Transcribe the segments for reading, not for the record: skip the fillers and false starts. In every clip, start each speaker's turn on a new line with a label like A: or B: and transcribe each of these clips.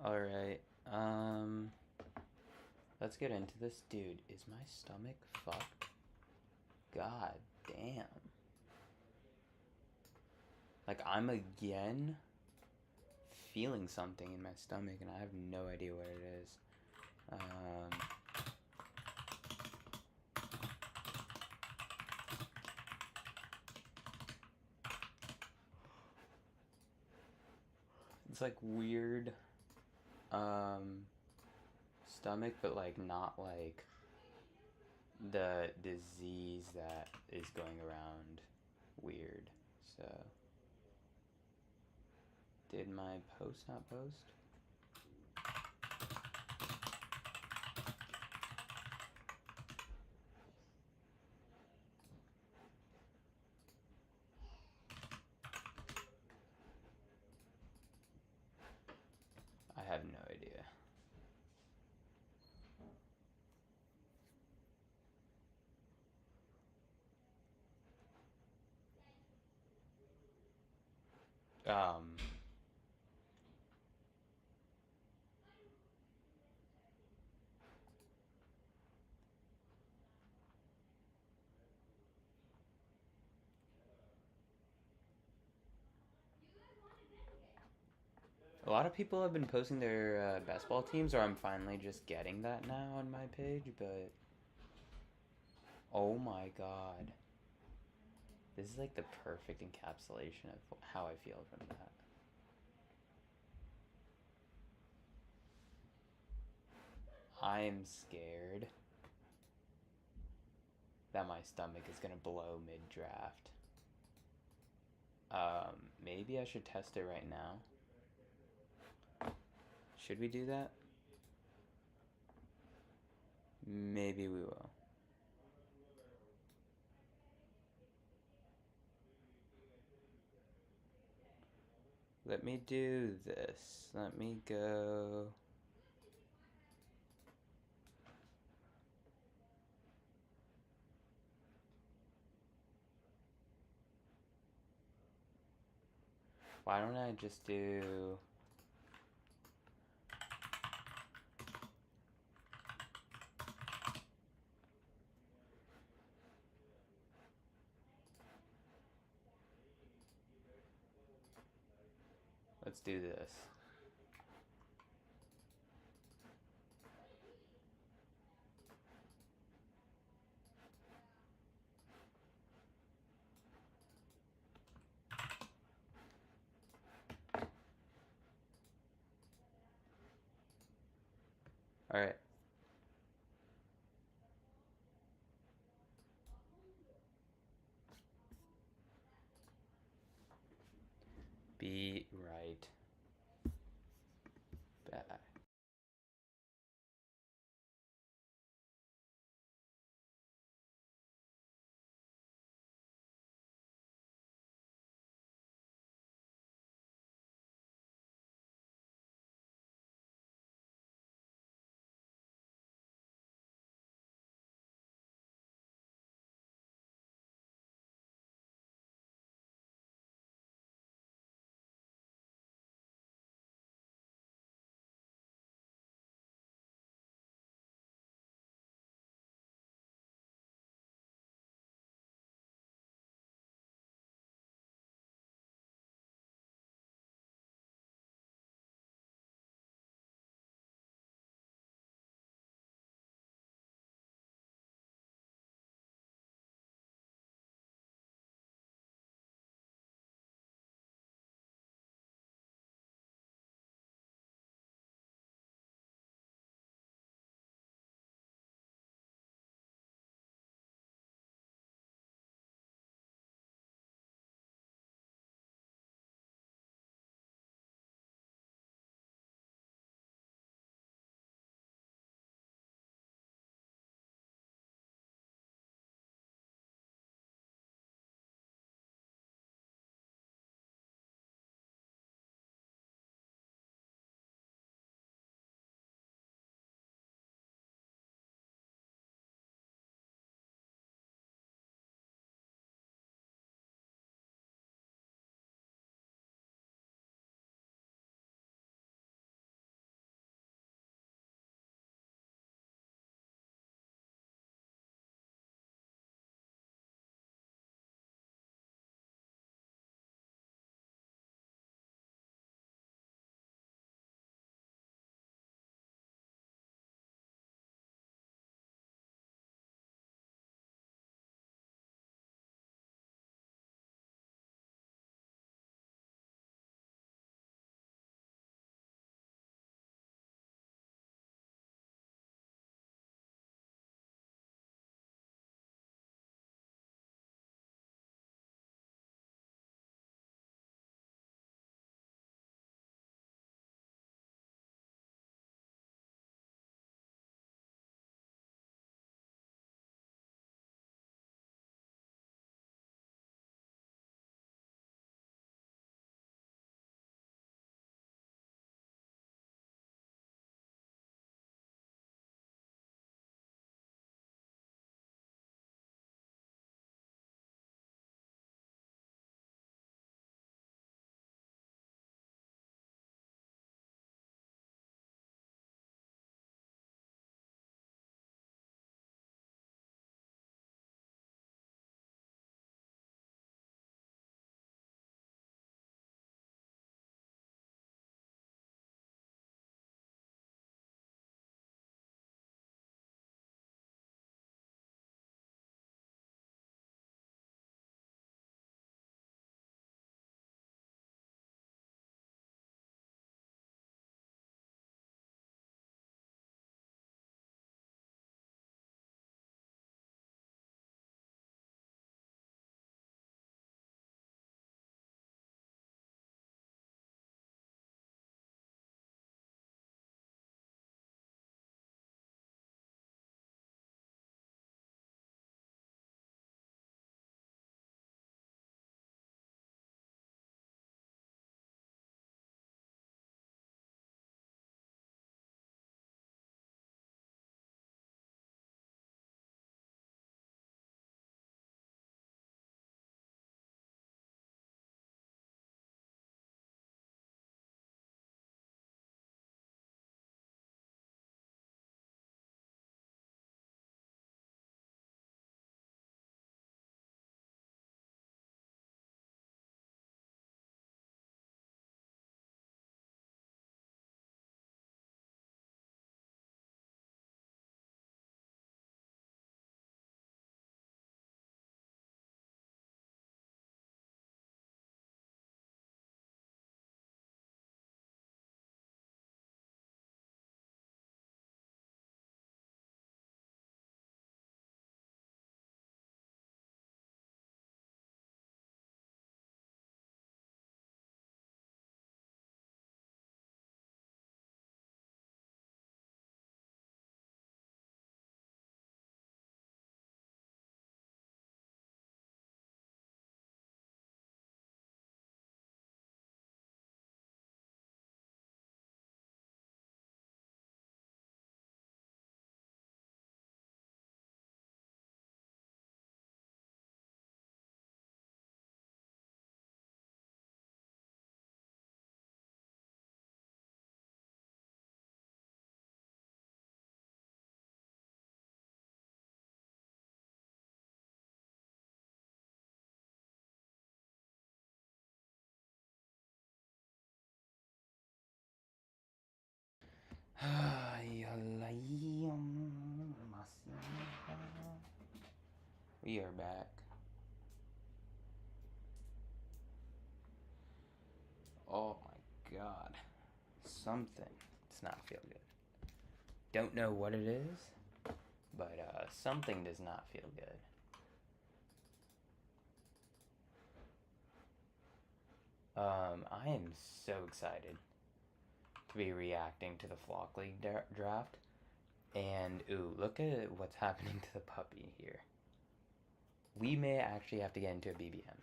A: Alright, let's get into this. Dude, is my stomach fucked? God damn. Like, I'm again feeling something in my stomach, and I have no idea what it is. It's like weird, stomach, but like not like the disease that is going around weird. So, did my post not post? I have no idea. Um, a lot of people have been posting their basketball teams, or I'm finally just getting that now on my page, but oh my god. This is like the perfect encapsulation of how I feel from that. I am scared that my stomach is gonna blow mid draft. Maybe I should test it right now. Should we do that? Maybe we will. Let me do this. Let me go. Why don't I just do. Let's do this. Alright. Be right back. We are back. Oh my god. Something does not feel good. Don't know what it is, but something does not feel good. I am so excited to be reacting to the Flock League draft. And, ooh, look at what's happening to the puppy here. We may actually have to get into a BBM.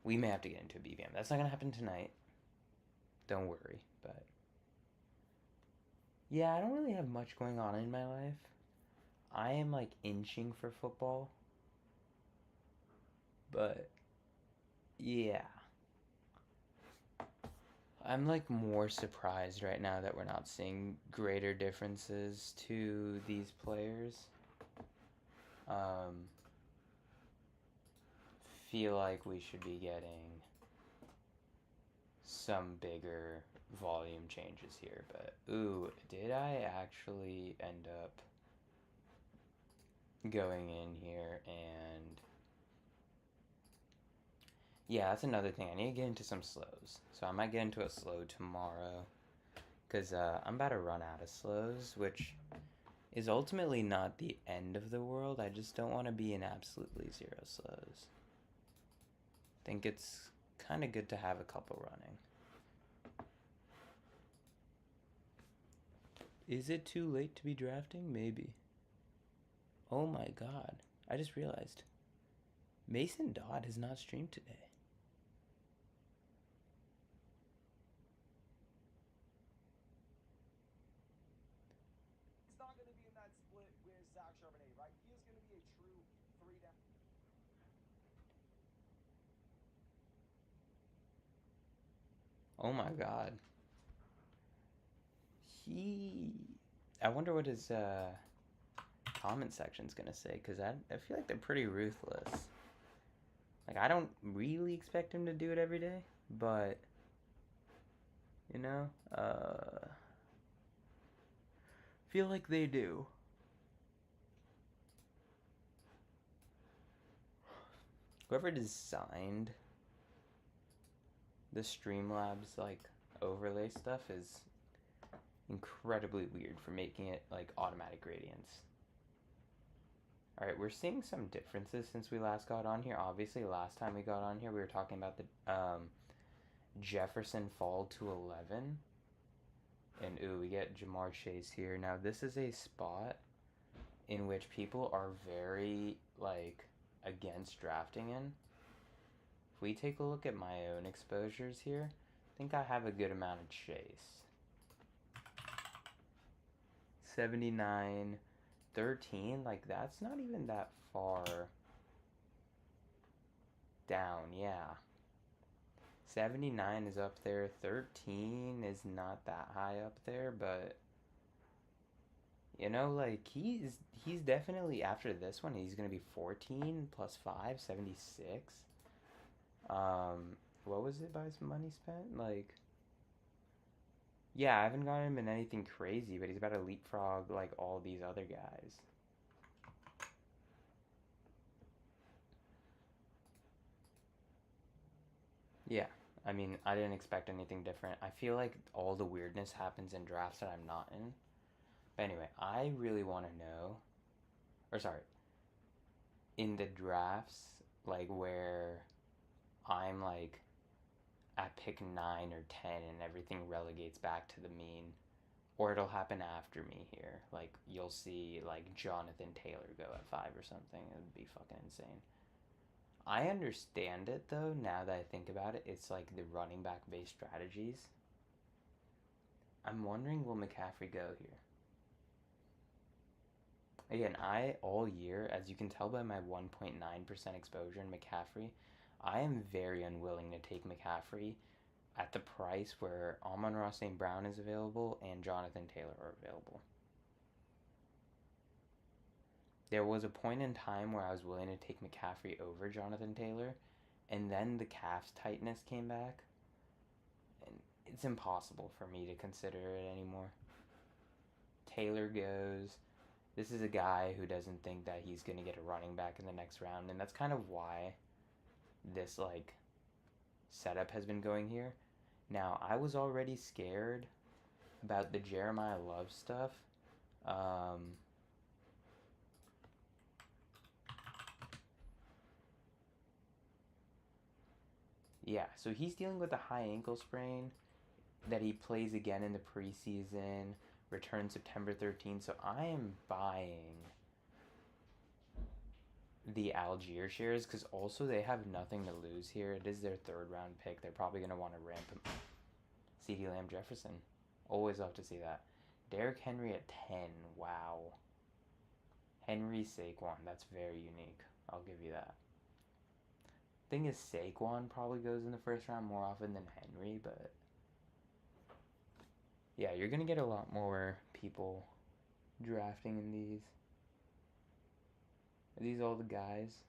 A: We may have to get into a BBM. That's not going to happen tonight. Don't worry, but... yeah, I don't really have much going on in my life. I am, like, inching for football. But, yeah. I'm, like, more surprised right now that we're not seeing greater differences to these players. Feel like we should be getting some bigger volume changes here, but ooh, did I actually end up going in here and yeah, that's another thing. I need to get into some slows. So I might get into a slow tomorrow because I'm about to run out of slows, which is ultimately not the end of the world. I just don't want to be in absolutely zero slows. I think it's kind of good to have a couple running. Is it too late to be drafting? Maybe. Oh my god. I just realized. Mason Dodd has not streamed today.
B: It's not going to be in that split with Zach Charbonnet, right? He is going to be a true 3-down.
A: Oh my god. I wonder what his comment section's gonna say, because I feel like they're pretty ruthless. Like, I don't really expect him to do it every day, but, you know, feel like they do. Whoever designed the Streamlabs, like, overlay stuff is incredibly weird for making it, like, automatic gradients. Alright, we're seeing some differences since we last got on here. Obviously, last time we got on here, we were talking about the Jefferson fall to 11. And ooh, we get Jamar Chase here. Now, this is a spot in which people are very, like, against drafting in. If we take a look at my own exposures here, I think I have a good amount of Chase. 79, 13, like, that's not even that far down, yeah. 79 is up there, 13 is not that high up there, but you know, like, he's definitely, after this one, he's gonna be 14 plus 5, 76. What was it by his money spent? Like, yeah, I haven't gotten him in anything crazy, but he's about to leapfrog, like, all these other guys. Yeah, I mean, I didn't expect anything different. I feel like all the weirdness happens in drafts that I'm not in. But anyway, I really want to know, or sorry, in the drafts, like, where I'm, like, at pick 9 or 10 and everything relegates back to the mean, or it'll happen after me here. Like, you'll see, like, Jonathan Taylor go at 5 or something. It would be fucking insane. I understand it, though, now that I think about it. It's like the running back based strategies. I'm wondering, will McCaffrey go here? Again, all year, as you can tell by my 1.9% exposure in McCaffrey, I am very unwilling to take McCaffrey at the price where Amon-Ra St. Brown is available and Jonathan Taylor are available. There was a point in time where I was willing to take McCaffrey over Jonathan Taylor, and then the calf tightness came back, and it's impossible for me to consider it anymore. Taylor goes. This is a guy who doesn't think that he's going to get a running back in the next round, and that's kind of why this like setup has been going here. Now, I was already scared about the Jeremiah Love stuff. Yeah, so he's dealing with a high ankle sprain that he plays again in the preseason, returns September 13th. So I am buying the Algier shares because also they have nothing to lose here. It is their third round pick. They're probably going to want to ramp him. CeeDee Lamb Jefferson. Always love to see that. Derrick Henry at 10. Wow. Henry Saquon. That's very unique. I'll give you that. Thing is, Saquon probably goes in the first round more often than Henry, but yeah, you're going to get a lot more people drafting in these. Are these all the guys?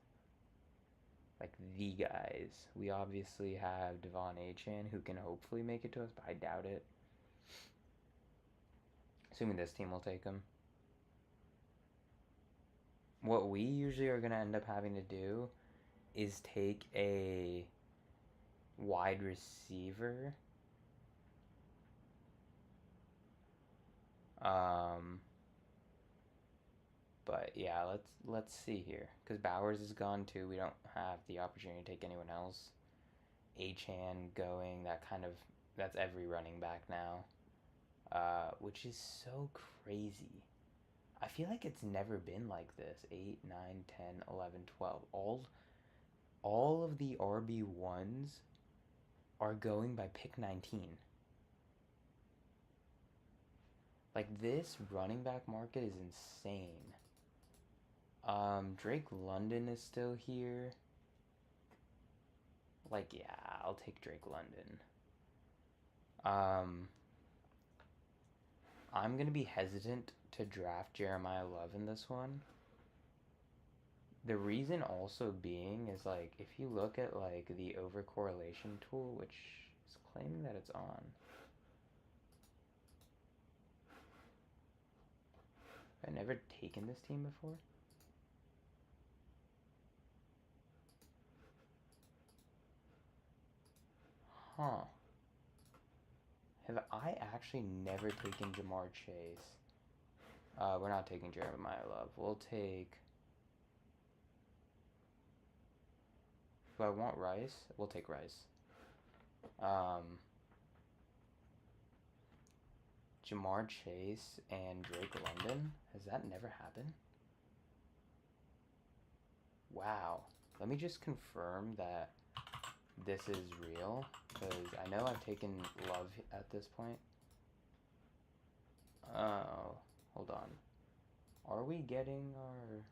A: Like the guys. We obviously have Devon Achane who can hopefully make it to us, but I doubt it. Assuming this team will take him. What we usually are going to end up having to do is take a wide receiver. But yeah, let's see here. Because Bowers is gone too. We don't have the opportunity to take anyone else. Achane going, that's every running back now. Which is so crazy. I feel like it's never been like this. 8, 9, 10, 11, 12. All of the RB1s are going by pick 19. Like, this running back market is insane. Drake London is still here. Like, yeah, I'll take Drake London. I'm going to be hesitant to draft Jeremiah Love in this one. The reason also being is, like, if you look at, like, the overcorrelation tool, which is claiming that it's on. I've never taken this team before. Huh. Have I actually never taken Jamar Chase? We're not taking Jeremiah Love. We'll take... Do I want Rice? We'll take Rice. Jamar Chase and Drake London? Has that never happened? Wow. Let me just confirm that this is real, because I know I've taken Love at this point. Oh, hold on. Are we getting our...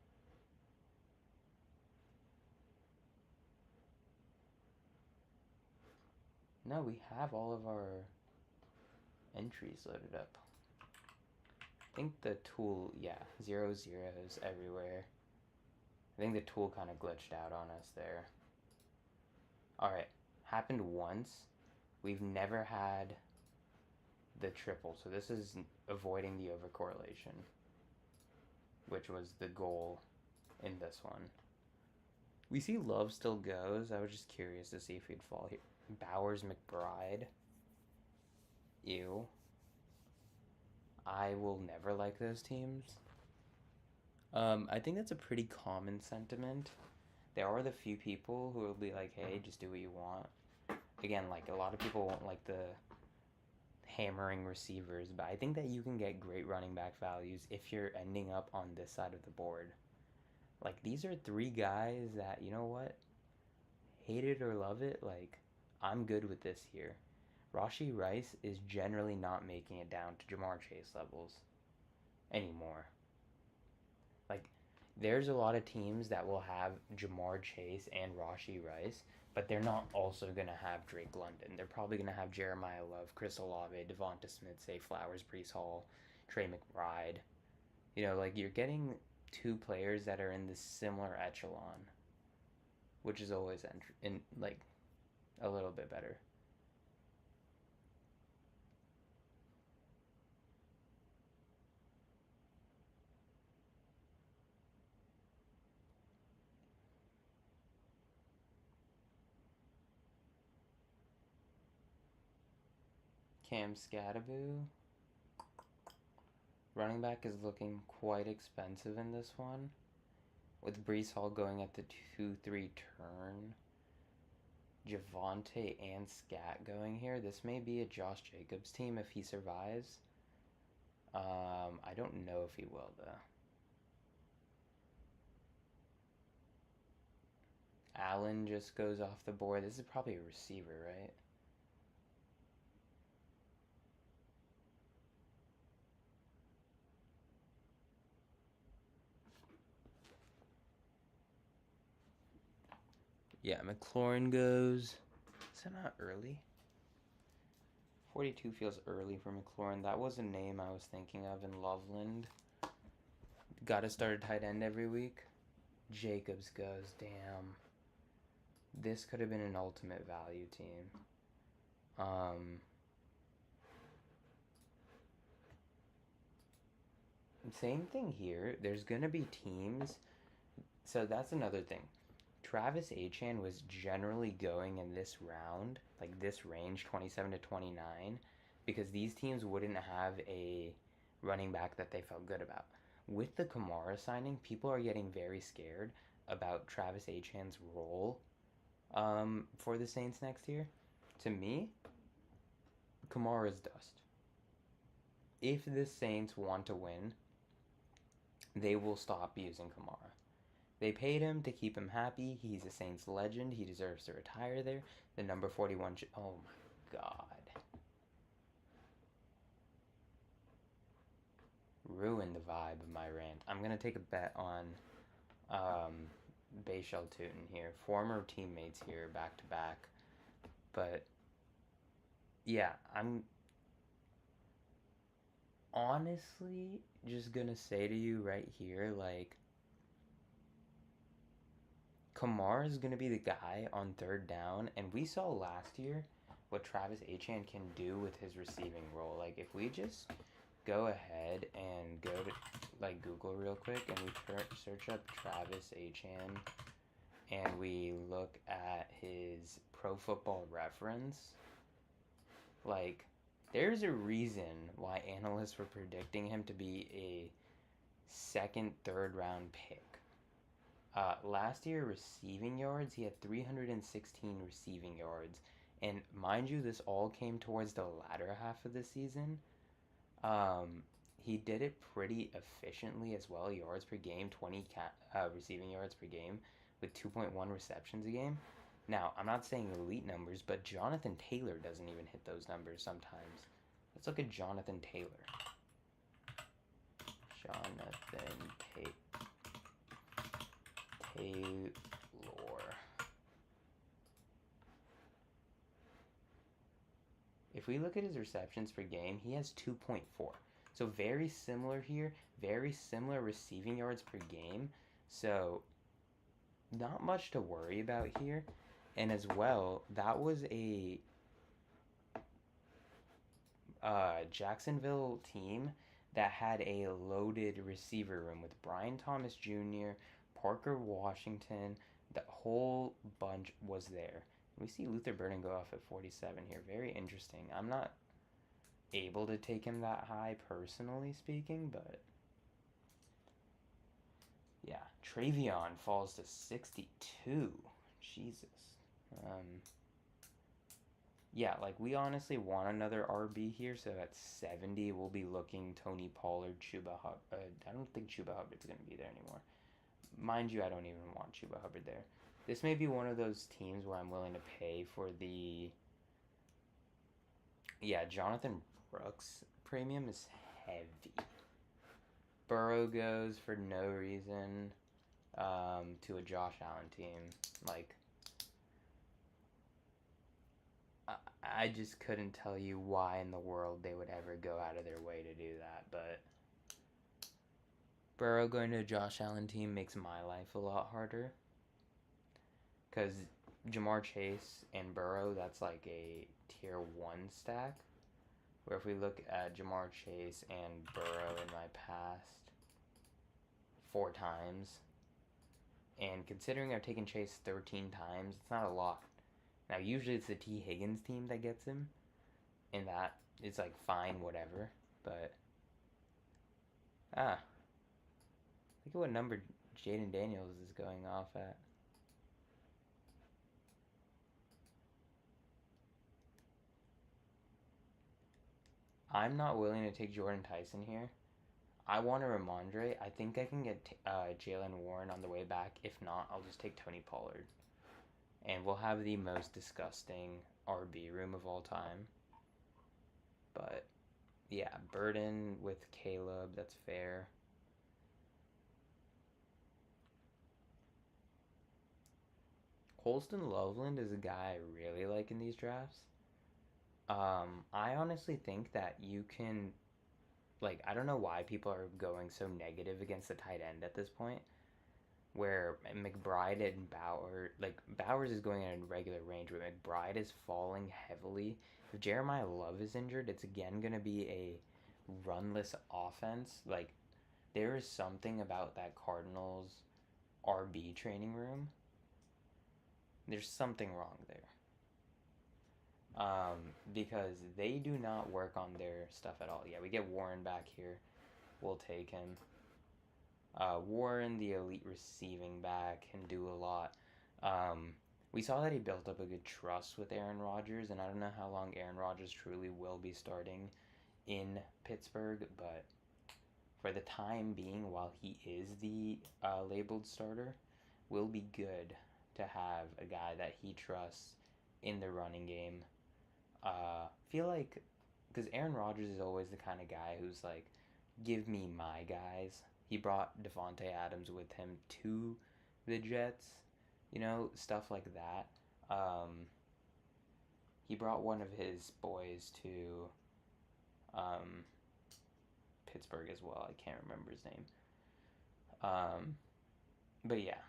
A: No, we have all of our entries loaded up. I think the tool, yeah, 0 zeros everywhere. I think the tool kind of glitched out on us there. Alright, happened once. We've never had the triple, so this is avoiding the overcorrelation, which was the goal in this one. We see Love still goes. I was just curious to see if he'd fall here. Bowers McBride. Ew. I will never like those teams. I think that's a pretty common sentiment. There are the few people who will be like, hey, just do what you want. Again, like, a lot of people won't like the hammering receivers, but I think that you can get great running back values if you're ending up on this side of the board. Like, these are 3 guys that, you know what? Hate it or love it, like, I'm good with this here. Rashee Rice is generally not making it down to Jamar Chase levels anymore. Like, there's a lot of teams that will have Jamar Chase and Rashee Rice, but they're not also going to have Drake London. They're probably going to have Jeremiah Love, Chris Olave, Devonta Smith, Zay Flowers, Breece Hall, Trey McBride. You know, like, you're getting 2 players that are in this similar echelon, which is always like a little bit better. Cam Scattaboo. Running back is looking quite expensive in this one, with Brees Hall going at the 2-3 turn. Javonte and Scat going here. This may be a Josh Jacobs team if he survives. I don't know if he will, though. Allen just goes off the board. This is probably a receiver, right? Yeah, McLaurin goes. Is that not early? 42 feels early for McLaurin. That was a name I was thinking of in Loveland. Got to start a tight end every week. Jacobs goes. Damn. This could have been an ultimate value team. Same thing here. There's going to be teams. So that's another thing. Travis Achan was generally going in this round, like this range, 27 to 29, because these teams wouldn't have a running back that they felt good about. With the Kamara signing, people are getting very scared about Travis Achan's role for the Saints next year. To me, Kamara's dust. If the Saints want to win, they will stop using Kamara. They paid him to keep him happy. He's a Saints legend. He deserves to retire there. The number 41... Oh, my God. Ruined the vibe of my rant. I'm going to take a bet on Bayshell Tootin here. Former teammates here, back-to-back. But, yeah, I'm honestly just going to say to you right here, like, Kamara is going to be the guy on third down, and we saw last year what Travis Achan can do with his receiving role. Like, if we just go ahead and go to, like, Google real quick, and we search up Travis Achan, and we look at his Pro Football Reference, like, there's a reason why analysts were predicting him to be a second, third round pick. Last year, receiving yards, he had 316 receiving yards. And mind you, this all came towards the latter half of the season. He did it pretty efficiently as well. Yards per game, 20 receiving yards per game with 2.1 receptions a game. Now, I'm not saying elite numbers, but Jonathan Taylor doesn't even hit those numbers sometimes. Let's look at Jonathan Taylor. Jonathan Taylor. If we look at his receptions per game, he has 2.4. So very similar here, very similar receiving yards per game. So not much to worry about here. And as well, that was a Jacksonville team that had a loaded receiver room with Brian Thomas Jr., Parker Washington, the whole bunch was there. We see Luther Burden go off at 47 here. Very interesting. I'm not able to take him that high personally speaking, but yeah. Travion falls to 62. Jesus. Yeah, like we honestly want another RB here, so at 70 we'll be looking Tony Pollard, Chuba Hubbard. I don't think Chuba Hubbard's going to be there anymore. Mind you, I don't even want Chuba Hubbard there. This may be one of those teams where I'm willing to pay for the... Yeah, Jonathan Brooks premium is heavy. Burrow goes for no reason to a Josh Allen team. Like, I just couldn't tell you why in the world they would ever go out of their way to do that, but Burrow going to a Josh Allen team makes my life a lot harder. Because Jamar Chase and Burrow, that's like a tier 1 stack. Where if we look at Jamar Chase and Burrow in my past 4 times, and considering I've taken Chase 13 times, it's not a lot. Now, usually it's the T. Higgins team that gets him in that it's like fine, whatever. But ah, look at what number Jaden Daniels is going off at. I'm not willing to take Jordan Tyson here. I want a Ramondre. I think I can get Jalen Warren on the way back. If not, I'll just take Tony Pollard. And we'll have the most disgusting RB room of all time. But yeah, Burden with Caleb, that's fair. Colston Loveland is a guy I really like in these drafts. I honestly think that you can, like, I don't know why people are going so negative against the tight end at this point, where McBride and Bowers is going in a regular range, but McBride is falling heavily. If Jeremiah Love is injured, it's again going to be a runless offense. Like, there is something about that Cardinals RB training room. There's something wrong there. Because they do not work on their stuff at all. Yeah, we get Warren back here. We'll take him. Warren, the elite receiving back, can do a lot. We saw that he built up a good trust with Aaron Rodgers, and I don't know how long Aaron Rodgers truly will be starting in Pittsburgh, but for the time being, while he is the labeled starter, will be good to have a guy that he trusts in the running game. Feel like, because Aaron Rodgers is always the kind of guy who's like, give me my guys. He brought Devontae Adams with him to the Jets, stuff like that. He brought one of his boys to Pittsburgh as well. I can't remember his name. But yeah,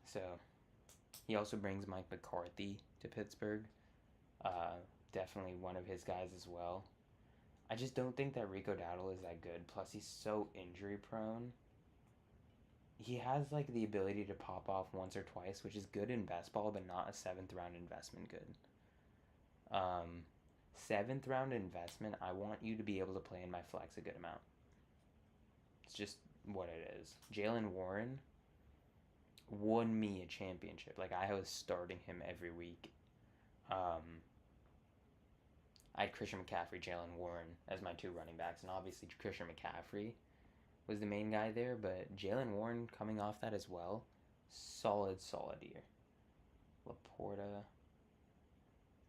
A: so he also brings Mike McCarthy to Pittsburgh. Definitely one of his guys as well. I just don't think that Rico Dowdle is that good. Plus, he's so injury prone. He has like the ability to pop off once or twice, which is good in best ball, but not a 7th round investment good. Um, 7th round investment, I want you to be able to play in my flex a good amount. It's just what it is. Jalen Warren won me a championship. Like, I was starting him every week. I had Christian McCaffrey, Jalen Warren as my 2 running backs, and obviously Christian McCaffrey was the main guy there, but Jalen Warren coming off that as well, solid year.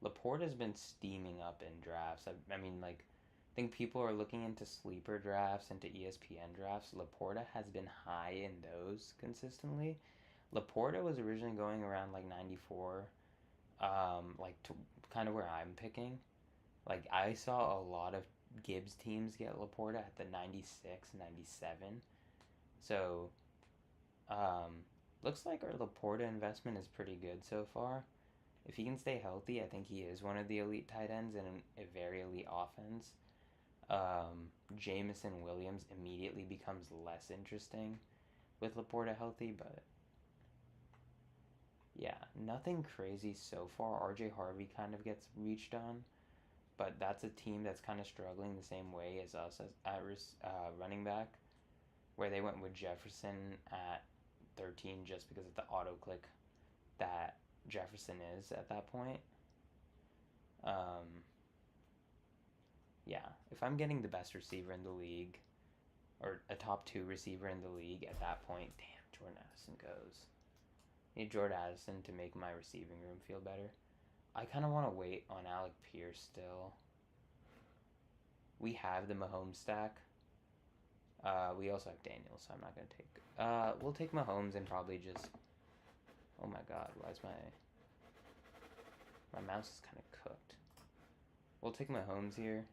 A: Laporta's been steaming up in drafts. I mean, like, I think people are looking into sleeper drafts, into ESPN drafts. Laporta has been high in those consistently. Laporta was originally going around like 94, kind of where I'm picking. Like, I saw a lot of Gibbs teams get Laporta at the 96, 97. So, looks like our Laporta investment is pretty good so far. If he can stay healthy, I think he is one of the elite tight ends in a very elite offense. Jameson Williams immediately becomes less interesting with Laporta healthy, but yeah, nothing crazy so far. RJ Harvey kind of gets reached on, but that's a team that's kind of struggling the same way as us at running back, where they went with Jefferson at 13 just because of the auto click that Jefferson is at that point. Yeah, if I'm getting the best receiver in the league, or a top 2 receiver in the league at that point, damn, Jordan Addison goes. I need Jordan Addison to make my receiving room feel better. I kind of want to wait on Alec Pierce still. We have the Mahomes stack. We also have Daniels, so I'm not going to take... we'll take Mahomes and probably just... Oh my god, why is my mouse is kind of cooked. We'll take Mahomes here,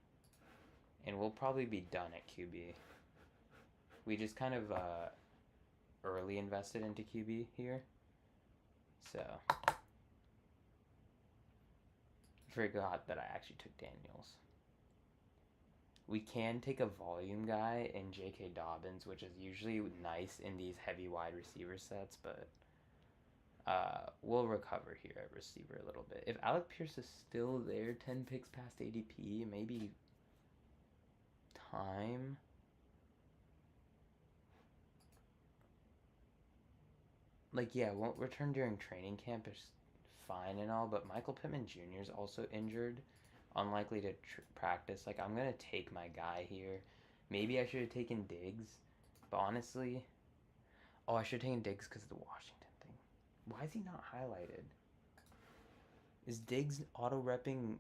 A: and we'll probably be done at QB. We just kind of early invested into QB here. So... forgot that I actually took Daniels. We can take a volume guy in J.K. Dobbins, which is usually nice in these heavy wide receiver sets, but we'll recover here at receiver a little bit. If Alec Pierce is still there, 10 picks past ADP, maybe time, like, yeah, won't return during training camp is fine and all, but Michael Pittman Jr. is also injured, unlikely to practice. Like, I'm gonna take my guy here. Maybe I should have taken Diggs, but honestly, oh, I should have taken Diggs because of the Washington thing. Why is he not highlighted? Is Diggs auto repping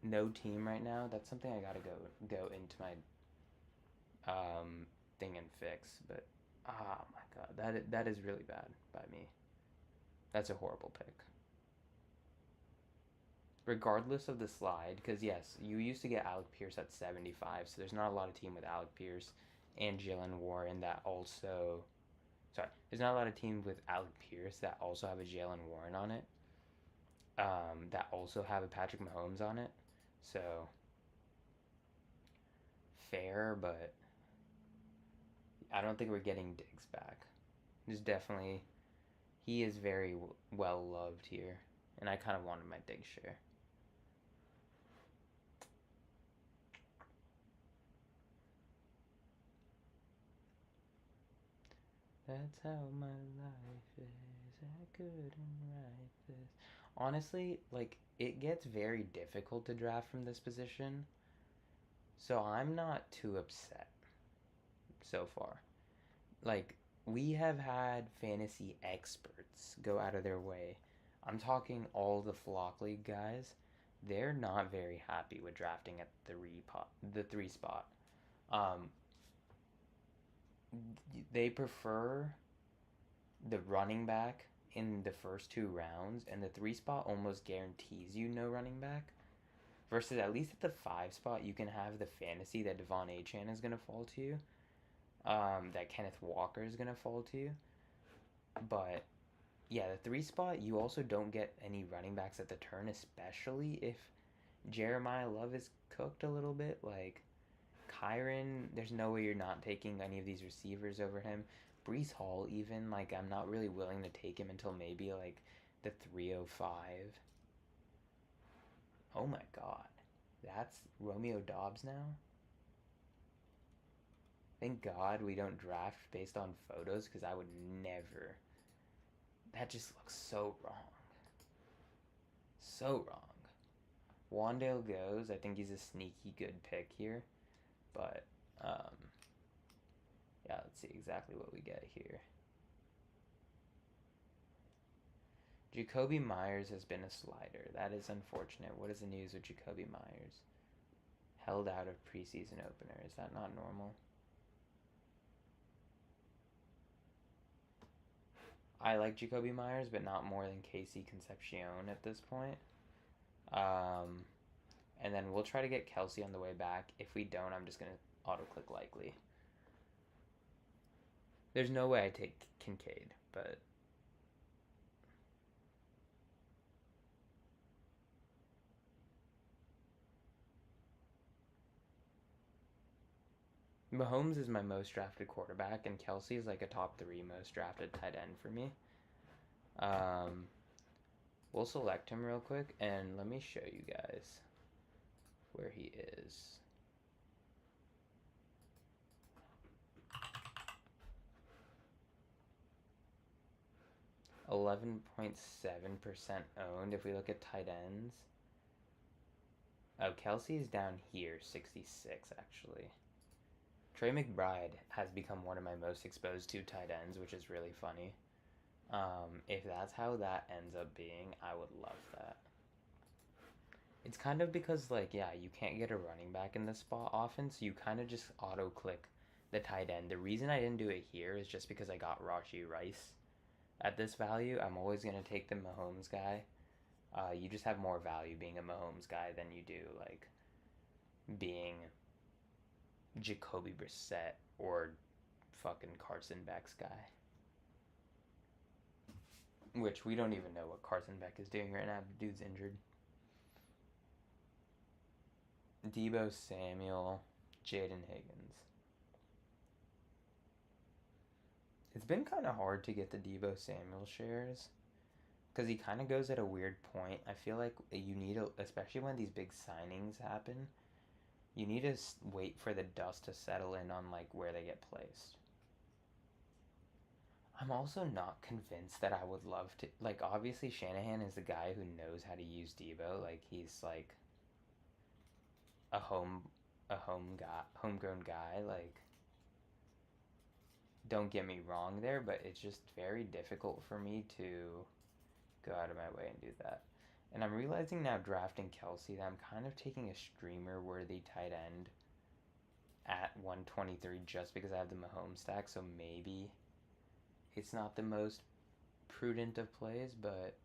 A: no team right now? That's something I gotta go into my thing and fix. But oh my god, that is really bad by me. That's a horrible pick. Regardless of the slide, because yes, you used to get Alec Pierce at 75, so there's not a lot of team with Alec Pierce and Jalen Warren that also. Sorry, there's not a lot of teams with Alec Pierce that also have a Jalen Warren on it. That also have a Patrick Mahomes on it. So fair, but I don't think we're getting Diggs back. There's definitely he is very well loved here, and I kind of wanted my Diggs share. That's how my life is. I couldn't write this. Honestly, like, it gets very difficult to draft from this position. So I'm not too upset so far. Like, we have had fantasy experts go out of their way. I'm talking all the Flock League guys. They're not very happy with drafting at the three spot. Um, they prefer the running back in the first two rounds, and the three spot almost guarantees you no running back. Versus at least at the five spot, you can have the fantasy that Devon Achane is gonna fall to you, that Kenneth Walker is gonna fall to you. But yeah, the three spot, you also don't get any running backs at the turn, especially if Jeremiah Love is cooked a little bit. Like Kyron, there's no way you're not taking any of these receivers over him. Breece Hall, even, like, I'm not really willing to take him until maybe, like, the 305. Oh my god. That's Romeo Doubs now? Thank God we don't draft based on photos, because I would never. That just looks so wrong. So wrong. Wandale goes. I think he's a sneaky good pick here. But, yeah, let's see exactly what we get here. Jacoby Myers has been a slider. That is unfortunate. What is the news with Jacoby Myers? Held out of preseason opener. Is that not normal? I like Jacoby Myers, but not more than Casey Concepcion at this point. And then we'll try to get Kelsey on the way back. If we don't, I'm just going to auto-click likely. There's no way I take Kincaid, but... Mahomes is my most drafted quarterback, and Kelsey is like a top 3 most drafted tight end for me. We'll select him real quick, and let me show you guys where he is. .7% owned. If we look at tight ends, oh, Kelsey is down here, 66 actually. Trey McBride has become one of my most exposed to tight ends, which is really funny. If that's how that ends up being, I would love that. It's kind of because, like, yeah, you can't get a running back in this spot often, so you kind of just auto-click the tight end. The reason I didn't do it here is just because I got Rashee Rice at this value. I'm always going to take the Mahomes guy. You just have more value being a Mahomes guy than you do, like, being Jacoby Brissett or fucking Carson Beck's guy. Which we don't even know what Carson Beck is doing right now. The dude's injured. Deebo Samuel, Jaden Higgins. It's been kind of hard to get the Deebo Samuel shares because he kind of goes at a weird point. I feel like you need, especially when these big signings happen, You need to wait for the dust to settle in on like where they get placed. I'm also not convinced that I would love to like obviously Shanahan is the guy who knows how to use Debo. Like he's like a home guy, homegrown guy. Like don't get me wrong there, but it's just very difficult for me to go out of my way and do that. And I'm realizing now drafting Kelsey that I'm kind of taking a streamer worthy tight end at 123 just because I have the Mahomes stack, so maybe it's not the most prudent of plays, but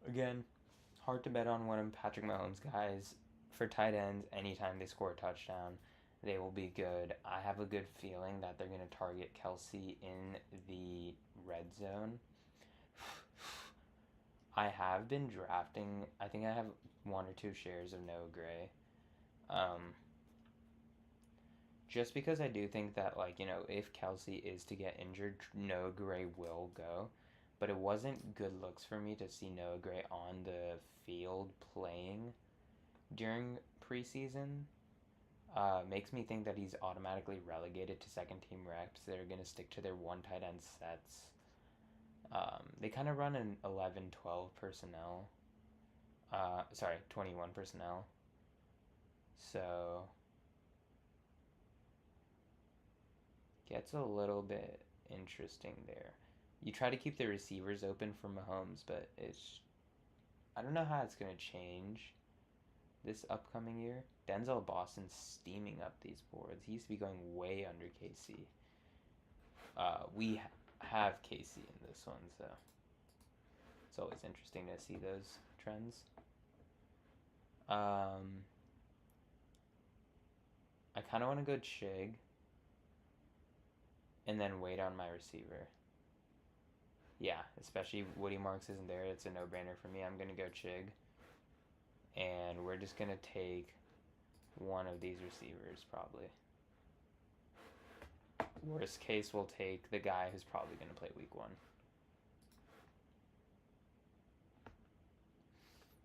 A: again, hard to bet on one of Patrick Mahomes' guys. For tight ends, anytime they score a touchdown, they will be good. I have a good feeling that they're going to target Kelsey in the red zone. I have been drafting, I think I have 1 or 2 shares of Noah Gray. Just because I do think that, like, if Kelsey is to get injured, Noah Gray will go. But it wasn't good looks for me to see Noah Gray on the field playing during preseason. Makes me think that he's automatically relegated to second team recs. They're going to stick to their one tight end sets. They kind of run an 11-12 personnel. 21 personnel. So gets a little bit interesting there. You try to keep the receivers open for Mahomes, but I don't know how it's going to change this upcoming year. Denzel Boston's steaming up these boards. He used to be going way under KC. We have KC in this one, so it's always interesting to see those trends. I kind of want to go Chig and then wait on my receiver. Yeah, especially Woody Marks isn't there. It's a no-brainer for me. I'm going to go Chig. And we're just going to take one of these receivers, probably. Worst case, we'll take the guy who's probably going to play week 1.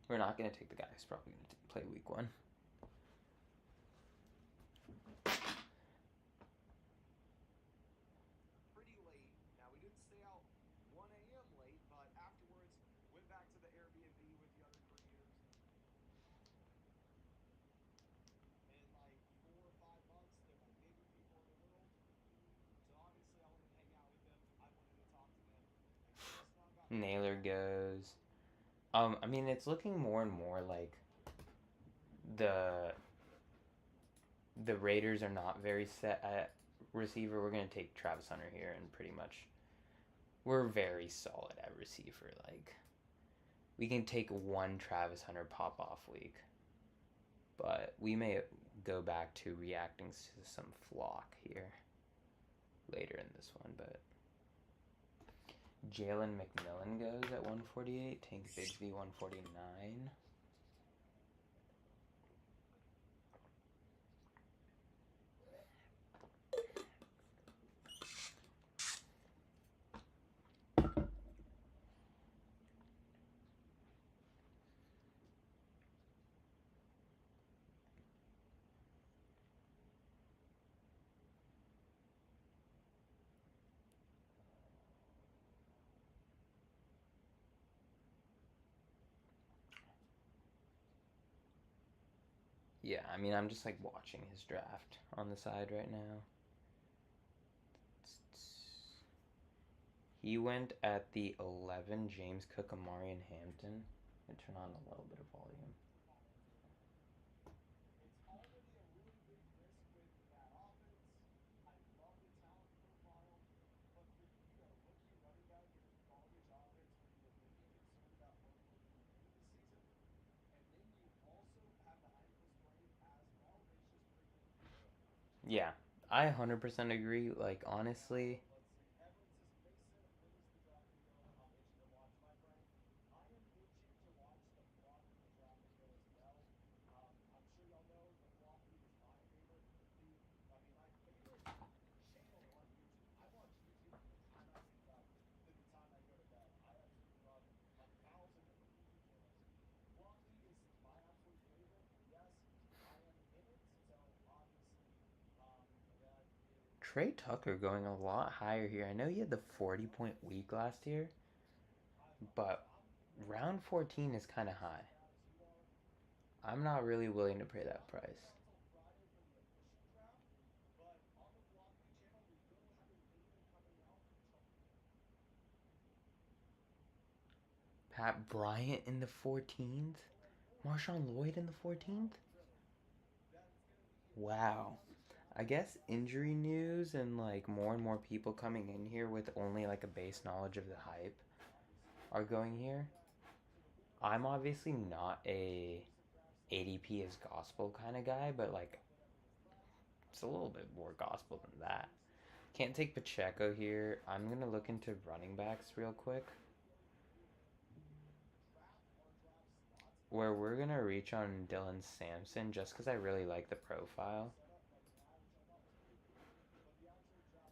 A: We're not going to take the guy who's probably going to play week 1.
B: Pretty late. Now, we didn't stay out 1 a.m. late, but afterwards, went back to the Airbnb with the other creators. In like 4 or 5 months, they're my favorite people in the world. So obviously, I wanted to hang out with them. I wanted to talk to them. And just now got
A: Naylor goes. I mean, it's looking more and more like the Raiders are not very set at receiver. We're going to take Travis Hunter here, and pretty much we're very solid at receiver. Like, we can take one Travis Hunter pop-off week, but we may go back to reacting to some flock here later in this one, but Jalen McMillan goes at 148, Tank Bigsby 149. Yeah, I mean, I'm just like watching his draft on the side right now. He went at the 11, James Cook, Amari, and Hampton. And turn on a little bit of volume.
B: It's already a really big risk with that offense. I love the talent profile, but for you to rookie running back in a garbage offense where you were maybe concerned about running with the beginning of the season, and then you also have the ankle sprain as well, it's just freaking.
A: Yeah, I 100% agree. Like, honestly,
B: Let's see. Evans is Mason. When is the draft video? I'm itching to watch, my friend. I am itching to watch the flock from the draft video as well. I'm sure y'all know the flock feed is my favorite feed. I mean, if you're a channel on YouTube, I watch YouTube from the time I wake up to the time I go to bed. I absolutely love 1,000 different YouTube channels.
A: Trey Tucker going a lot higher here. I know he had the 40-point week last year, but round 14 is kind of high. I'm not really willing to pay that price. Pat Bryant in the 14th? Marshawn Lloyd in the 14th? Wow. I guess injury news and like more and more people coming in here with only like a base knowledge of the hype are going here. I'm obviously not a ADP is gospel kind of guy, but like it's a little bit more gospel than that. Can't take Pacheco here. I'm gonna look into running backs real quick. Where we're gonna reach on Dylan Sampson just because I really like the profile.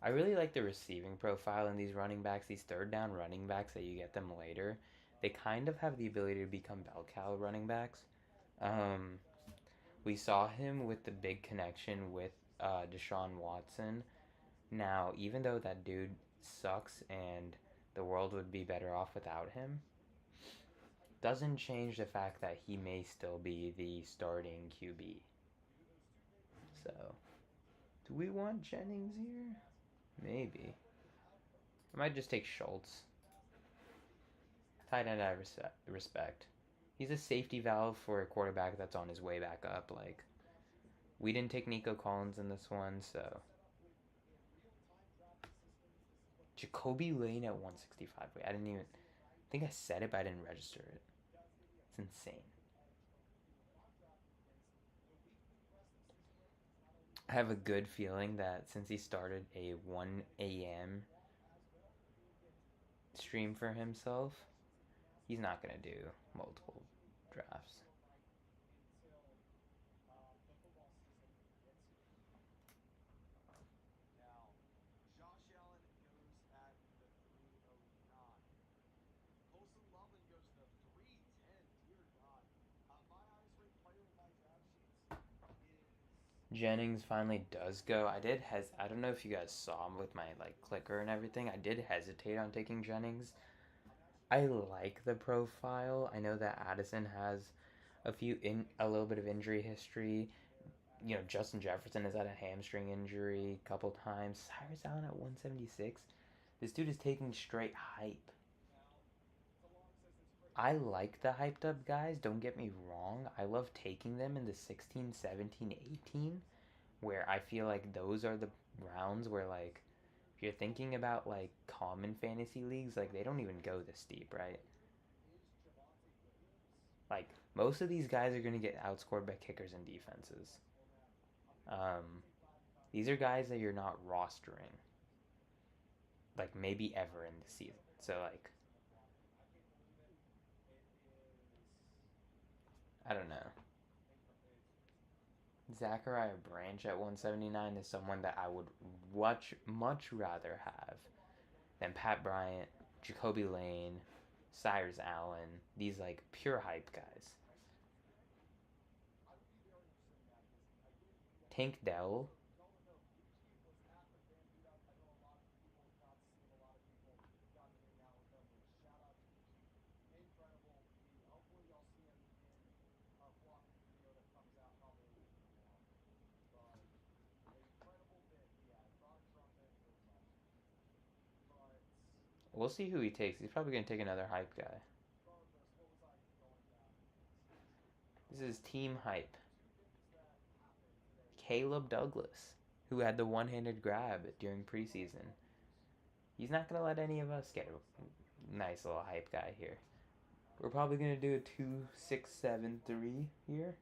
A: I really like the receiving profile in these running backs, these third down running backs that you get them later. They kind of have the ability to become bell cow running backs. Um, we saw him with the big connection with Deshaun Watson. Now, even though that dude sucks and the world would be better off without him, doesn't change the fact that he may still be the starting QB. So, do we want Jennings here? Maybe. I might just take Schultz. Tight end I respect. He's a safety valve for a quarterback that's on his way back up. Like, we didn't take Nico Collins in this one, so. Jacoby Lane at 165. Wait, I didn't even. I think I said it, but I didn't register it. It's insane. I have a good feeling that since he started a 1 a.m. stream for himself, he's not going to do multiple drafts. Jennings finally does go. I don't know if you guys saw him with my like clicker and everything. I did hesitate on taking Jennings. I like the profile. I know that Addison has a little bit of injury history. You know, Justin Jefferson has had a hamstring injury a couple times. Cyrus Allen at 176. This dude is taking straight hype. I like the hyped up guys, don't get me wrong. I love taking them in the 16, 17, 18, where I feel like those are the rounds where, like, if you're thinking about, like, common fantasy leagues, like, they don't even go this deep, right? Like, most of these guys are going to get outscored by kickers and defenses. Um, these are guys that you're not rostering, like, maybe ever in the season. So, like, I don't know. Zachariah Branch at 179 is someone that I would much rather have than Pat Bryant, Jacoby Lane, Cyrus Allen, these like pure hype guys. Tank Dell. We'll see who he takes. He's probably going to take another hype guy. This is team hype. Caleb Douglas, who had the one-handed grab during preseason. He's not going to let any of us get a nice little hype guy here. We're probably going to do a 2, 6, 7, 3 here.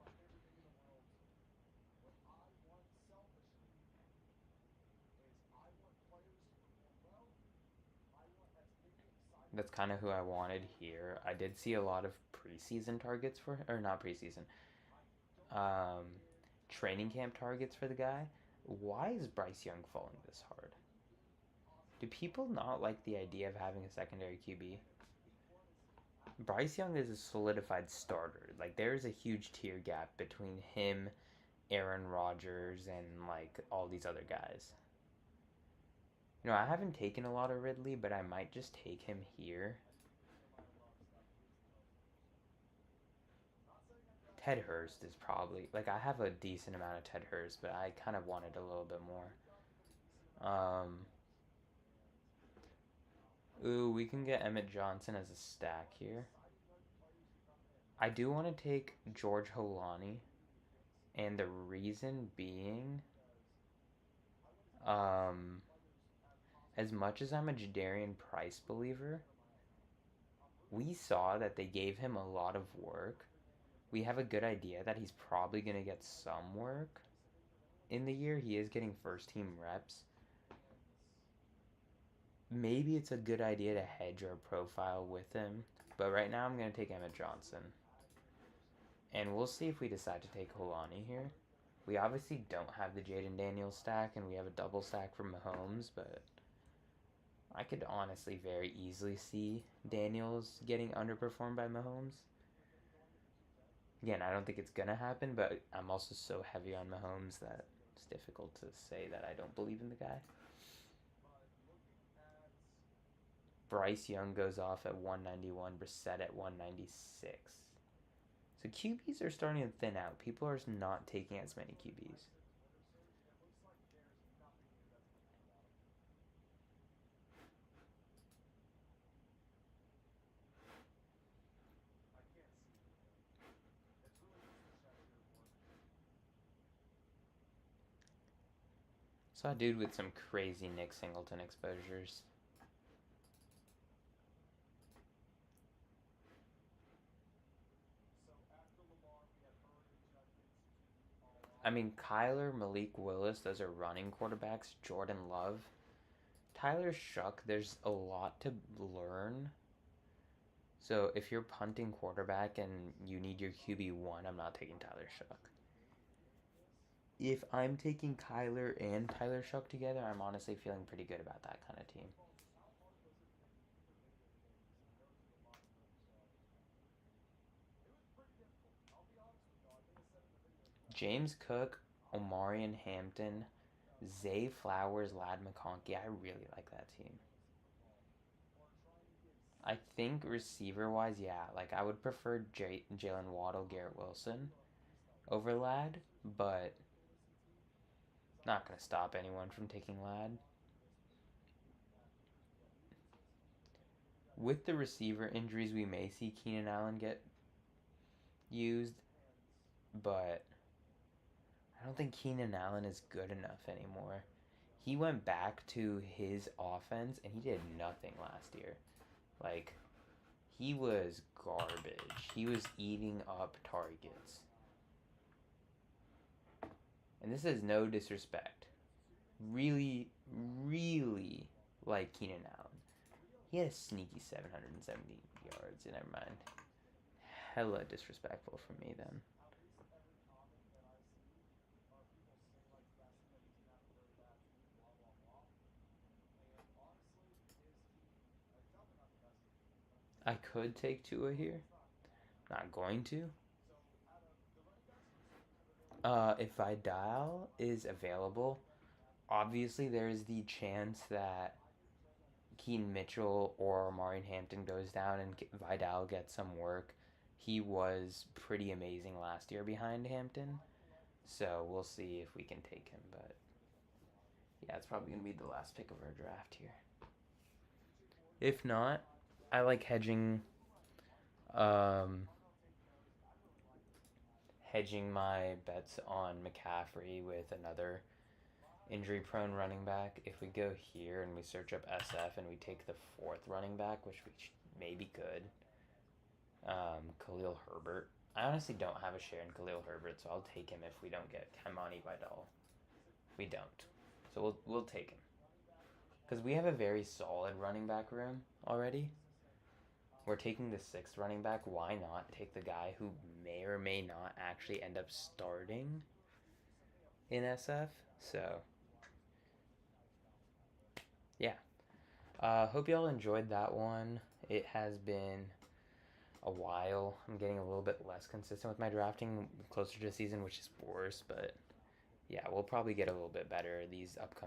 A: That's kind of who I wanted here. I did see a lot of preseason targets or not preseason, um, training camp targets for the guy. Why is Bryce Young falling this hard? Do people not like the idea of having a secondary QB? Bryce Young is a solidified starter. Like, there's a huge tier gap between him, Aaron Rodgers, and like all these other guys. You know, I haven't taken a lot of Ridley, but I might just take him here. Ted Hurst is probably like I have a decent amount of Ted Hurst, but I kind of wanted a little bit more. Ooh, we can get Emmett Johnson as a stack here. I do want to take George Holani, and the reason being, um, as much as I'm a Jadarian Price believer, we saw that they gave him a lot of work. We have a good idea that he's probably going to get some work in the year. He is getting first team reps. Maybe it's a good idea to hedge our profile with him, but right now I'm going to take Emmett Johnson. And we'll see if we decide to take Holani here. We obviously don't have the Jaden Daniels stack, and we have a double stack from Mahomes, but I could honestly very easily see Daniels getting underperformed by Mahomes. Again, I don't think it's going to happen, but I'm also so heavy on Mahomes that it's difficult to say that I don't believe in the guy. Bryce Young goes off at 191, Brissett at 196. So QBs are starting to thin out. People are not taking as many QBs. Saw a dude with some crazy Nick Singleton exposures. I mean, Kyler, Malik Willis, those are running quarterbacks. Jordan Love. Tyler Shuck, there's a lot to learn. So if you're punting quarterback and you need your QB1, I'm not taking Tyler Shuck. If I'm taking Kyler and Tyler Shuck together, I'm honestly feeling pretty good about that kind of team. James Cook, Omarion Hampton, Zay Flowers, Ladd McConkey. I really like that team. I think receiver-wise, yeah. Like, I would prefer Jalen Waddle, Garrett Wilson over Ladd, but not going to stop anyone from taking Ladd. With the receiver injuries, we may see Keenan Allen get used, but I don't think Keenan Allen is good enough anymore. He went back to his offense and he did nothing last year. Like, he was garbage. He was eating up targets. And this is no disrespect. Really, really like Keenan Allen. He had a sneaky 770 yards. Never mind. Hella disrespectful from me then. I could take Tua here. Not going to. If Vidal is available, obviously there is the chance that Keaton Mitchell or Omarion Hampton goes down and Vidal gets some work. He was pretty amazing last year behind Hampton, so we'll see if we can take him. But yeah, it's probably going to be the last pick of our draft here. If not, I like hedging my bets on McCaffrey with another injury-prone running back. If we go here and we search up SF and we take the fourth running back, which we maybe could, Khalil Herbert. I honestly don't have a share in Khalil Herbert, so I'll take him if we don't get Kamani Vidal. We don't. So we'll take him. Because we have a very solid running back room already. We're taking the sixth running back. Why not take the guy who may or may not actually end up starting in SF? So, yeah. Hope y'all enjoyed that one. It has been a while. I'm getting a little bit less consistent with my drafting closer to the season, which is worse, but yeah, we'll probably get a little bit better these upcoming